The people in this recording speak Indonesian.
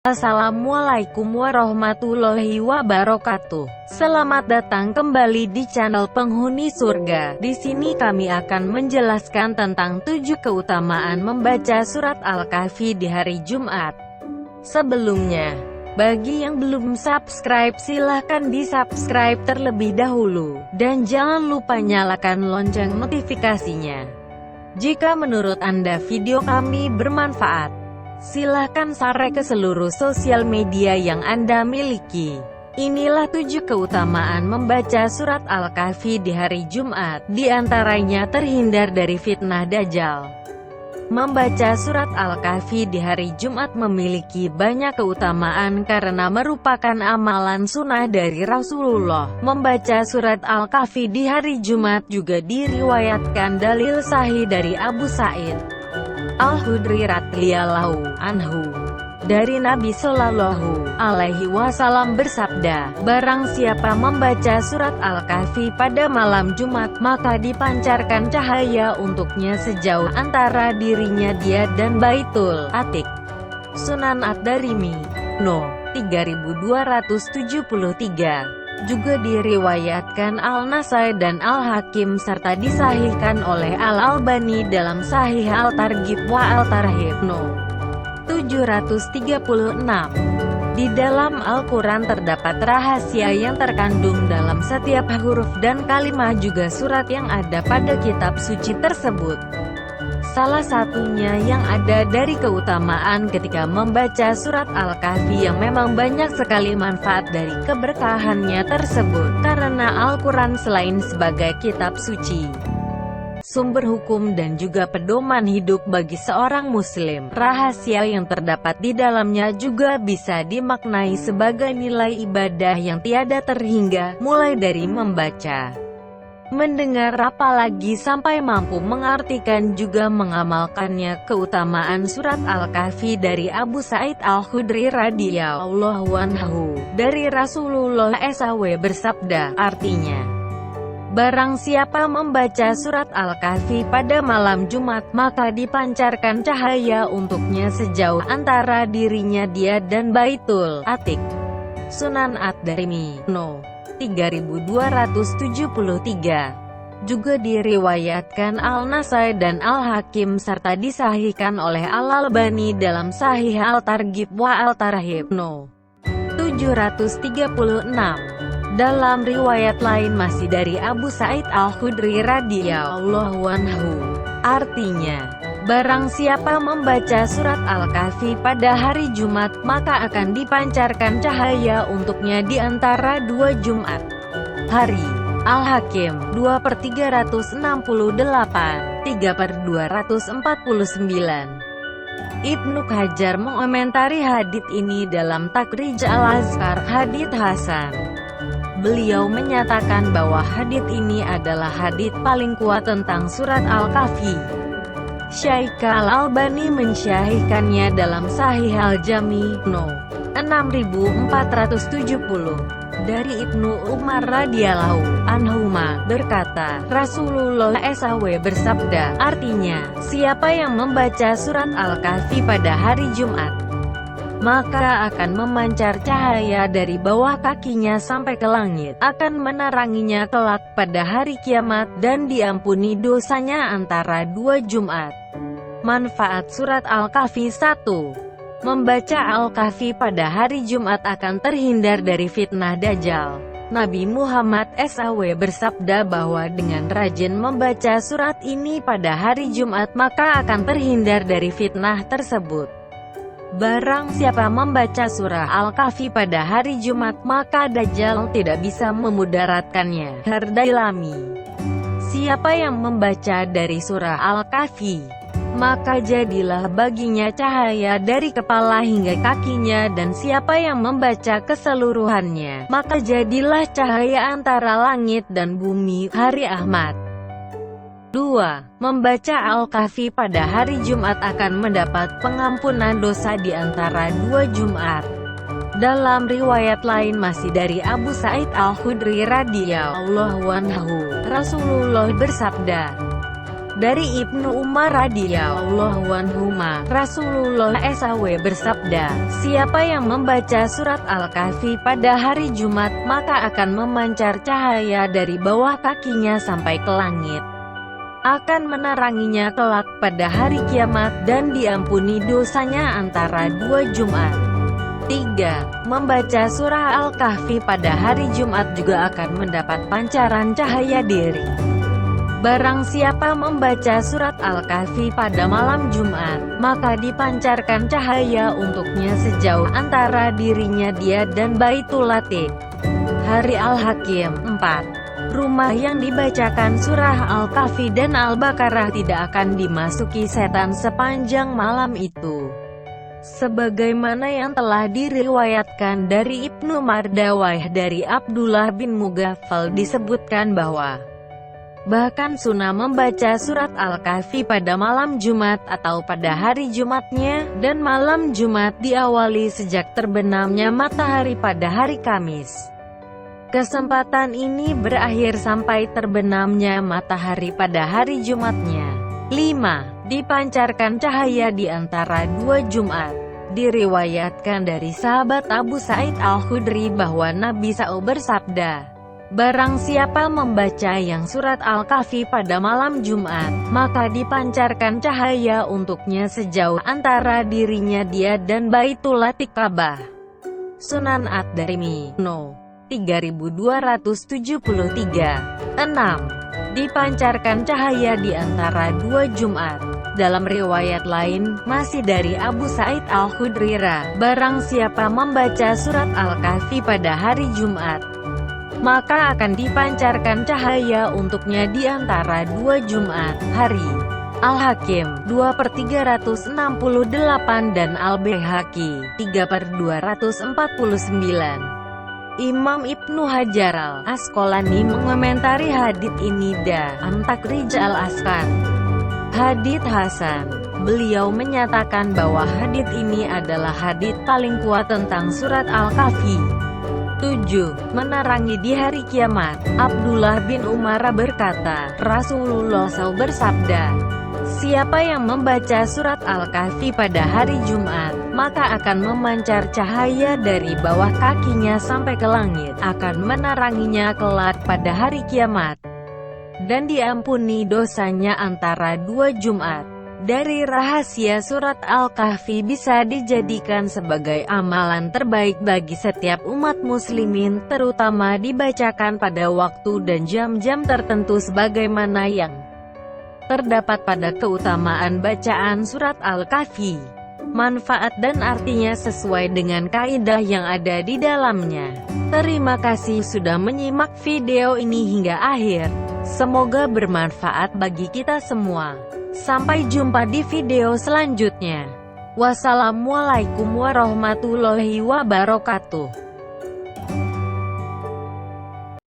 Assalamualaikum warahmatullahi wabarakatuh. Selamat datang kembali di channel Penghuni Surga. Di sini kami akan menjelaskan tentang 7 keutamaan membaca surat Al-Kahfi di hari Jumat. Sebelumnya, bagi yang belum subscribe silahkan di-subscribe terlebih dahulu. Dan jangan lupa nyalakan lonceng notifikasinya. Jika menurut Anda video kami bermanfaat, silahkan share ke seluruh sosial media yang Anda miliki. Inilah 7 keutamaan membaca surat Al-Kahfi di hari Jumat. Di antaranya terhindar dari fitnah Dajjal. Membaca surat Al-Kahfi di hari Jumat memiliki banyak keutamaan karena merupakan amalan sunnah dari Rasulullah. Membaca surat Al-Kahfi di hari Jumat juga diriwayatkan dalil sahih dari Abu Sa'id Al-Khudri radhiyallahu anhu, dari Nabi Shallallahu alaihi wasallam bersabda, barang siapa membaca surat Al-Kahfi pada malam Jumat, maka dipancarkan cahaya untuknya sejauh antara dirinya dia dan Baitul Atiq. Sunan Ad-Darimi, No. 3273. Juga diriwayatkan Al-Nasai dan Al-Hakim serta disahihkan oleh Al-Albani dalam Sahih Al-Targhib wa Al-Tarhib No. 736. Di dalam Al-Quran terdapat rahasia yang terkandung dalam setiap huruf dan kalimat juga surat yang ada pada kitab suci tersebut. Salah satunya yang ada dari keutamaan ketika membaca surat Al-Kahfi yang memang banyak sekali manfaat dari keberkahannya tersebut, karena Al-Quran selain sebagai kitab suci, sumber hukum dan juga pedoman hidup bagi seorang muslim, rahasia yang terdapat di dalamnya juga bisa dimaknai sebagai nilai ibadah yang tiada terhingga, mulai dari membaca, mendengar apalagi sampai mampu mengartikan juga mengamalkannya. Keutamaan surat Al-Kahfi dari Abu Sa'id Al-Khudri radhiyallahu anhu, dari Rasulullah SAW bersabda, artinya, barang siapa membaca surat Al-Kahfi pada malam Jumat, maka dipancarkan cahaya untuknya sejauh antara dirinya dia dan Baitul Atiq. Sunan Ad-Darimi, No. 3273. Juga diriwayatkan Al-Nasai dan Al-Hakim serta disahihkan oleh Al-Albani dalam Sahih Al-Targhib wa Al-Tarhib No. 736. Dalam riwayat lain masih dari Abu Sa'id Al-Khudri radhiyallahu anhu, artinya, barang siapa membaca surat Al-Kahfi pada hari Jumat, maka akan dipancarkan cahaya untuknya di antara 2 Jumat hari. Al-Hakim 2/368, 3/249. Ibnu Hajar mengomentari hadits ini dalam Takhrij Al-Azkar, hadits hasan. Beliau menyatakan bahwa hadits ini adalah hadits paling kuat tentang surat Al-Kahfi. Syaikh Al-Albani mensyahihkannya dalam Sahih Al-Jami, No. 6470. Dari Ibnu Umar radhiyallahu anhuma berkata, Rasulullah SAW bersabda, artinya, siapa yang membaca surat Al-Kahfi pada hari Jumat, maka akan memancar cahaya dari bawah kakinya sampai ke langit, akan meneranginya kelak pada hari kiamat, dan diampuni dosanya antara 2 Jumat. Manfaat surat Al-Kahfi 1. Membaca Al-Kahfi pada hari Jumat akan terhindar dari fitnah Dajjal. Nabi Muhammad SAW bersabda bahwa dengan rajin membaca surat ini pada hari Jumat maka akan terhindar dari fitnah tersebut. Barang siapa membaca surah Al-Kahfi pada hari Jumat, maka Dajjal tidak bisa memudaratkannya. Hardailami. Siapa yang membaca dari surah Al-Kahfi, maka jadilah baginya cahaya dari kepala hingga kakinya, dan siapa yang membaca keseluruhannya, maka jadilah cahaya antara langit dan bumi. Hari Ahmad. 2. Membaca Al-Kahfi pada hari Jumat akan mendapat pengampunan dosa di antara 2 Jumat. Dalam riwayat lain masih dari Abu Sa'id Al-Khudri radhiyallahu anhu, Rasulullah bersabda, Dari Ibnu Umar radhiyallahu anhuma, Rasulullah SAW bersabda, siapa yang membaca surat Al-Kahfi pada hari Jumat, maka akan memancar cahaya dari bawah kakinya sampai ke langit, akan meneranginya kelak pada hari kiamat, dan diampuni dosanya antara dua Jumat. 3. Membaca surah Al-Kahfi pada hari Jumat juga akan mendapat pancaran cahaya diri. Barang siapa membaca surat Al-Kahfi pada malam Jumat, maka dipancarkan cahaya untuknya sejauh antara dirinya dia dan Baitul Latik. Hari Al-Hakim 4. Rumah yang dibacakan surah Al-Kahfi dan Al-Baqarah tidak akan dimasuki setan sepanjang malam itu. Sebagaimana yang telah diriwayatkan dari Ibnu Mardawayh dari Abdullah bin Mughaffal disebutkan bahwa bahkan sunnah membaca surat Al-Kahfi pada malam Jumat atau pada hari Jumatnya, dan malam Jumat diawali sejak terbenamnya matahari pada hari Kamis. Kesempatan ini berakhir sampai terbenamnya matahari pada hari Jumatnya. 5. Dipancarkan cahaya di antara dua Jumat. Diriwayatkan dari sahabat Abu Sa'id Al-Khudri bahwa Nabi SAW bersabda, barang siapa membaca yang surat Al-Kahfi pada malam Jumat, maka dipancarkan cahaya untuknya sejauh antara dirinya dia dan Baitul Latik Ka'bah. Sunan Ad-Darimi, No. 3273. 6. Dipancarkan cahaya di antara dua Jumat. Dalam riwayat lain, masih dari Abu Sa'id Al-Khudri, barang siapa membaca surat Al-Kahfi pada hari Jumat, maka akan dipancarkan cahaya untuknya di antara dua Jumat. Hari Al-Hakim 2/368 dan Al-Baihaqi 3/249. Imam Ibnu Hajar Al-Asqalani mengomentari hadits ini dalam Takhrij Al-Askar. Hadits Hasan. Beliau menyatakan bahwa hadits ini adalah hadits paling kuat tentang surat Al-Kahfi. 7. Menerangi di hari kiamat. Abdullah bin Umar berkata, Rasulullah SAW bersabda, siapa yang membaca surat Al-Kahfi pada hari Jumat, maka akan memancar cahaya dari bawah kakinya sampai ke langit, akan meneranginya kelak pada hari kiamat, dan diampuni dosanya antara dua Jumat. Dari rahasia surat Al-Kahfi bisa dijadikan sebagai amalan terbaik bagi setiap umat muslimin, terutama dibacakan pada waktu dan jam-jam tertentu sebagaimana yang terdapat pada keutamaan bacaan surat Al-Kahfi. Manfaat dan artinya sesuai dengan kaidah yang ada di dalamnya. Terima kasih sudah menyimak video ini hingga akhir. Semoga bermanfaat bagi kita semua. Sampai jumpa di video selanjutnya. Wassalamualaikum warahmatullahi wabarakatuh.